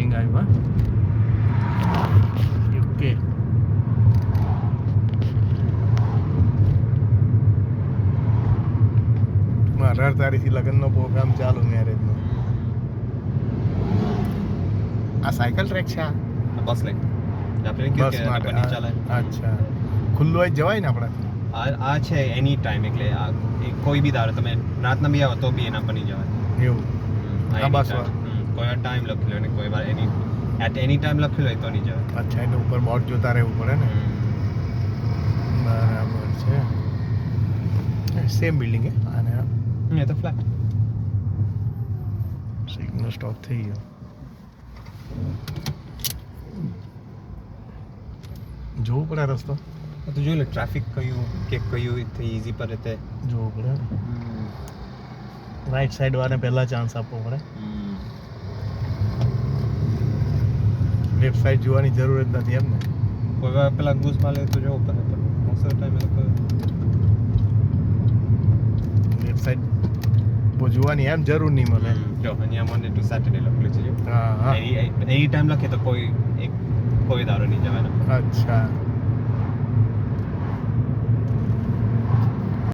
building આવ્યું હા okay મારા તારીખથી લગ્નનો પ્રોગ્રામ ચાલુ મેરેજનો આ સાયકલ ટ્રેક છે આ બસ લાઈન આપણે બસ માટે અચ્છા ખુલ્લું હોય જવાય ને આપણાથી આ છે એની ટાઈમ એટલે આ કોઈ બી દાડો તમે રાતના બી આવો તો બી એના પર નહીં જવાય એવું આ બસ કોઈ ટાઈમ લખેલો ને કોઈ વાર એની એટ એની ટાઈમ લખેલો હોય તો નહીં જવાય અચ્છા એટલે ઉપર બોર્ડ જોતા રહેવું પડે ને બરાબર છે સેમ બિલ્ડિંગ હે અને એ તો ફ્લેટ સિગ્નલ સ્ટોપ થઈ ગયો જોવું પડે રસ્તો તો જોઈ લે ટ્રાફિક કયું કે કયું ઇઝી પર રહેતે જોવું પડે રાઈટ સાઈડ વાળાને પહેલા ચાન્સ આપવો પડે લેફ્ટ સાઈડ જોવાની જરૂર જ નથી એમ ને કોઈ વાર પેલા ઘૂસ માલે તો જોવું પડે પણ મોસ્ટ ઓફ ટાઈમ લોકો લેફ્ટ સાઈડ જોવાની એમ જરૂર નહીં મળે જો અહીંયા મંડે ટુ સેટરડે લખેલું છે જો હા હા એની ટાઈમ લખે તો કોઈ દાડો નહીં જવાનો અચ્છા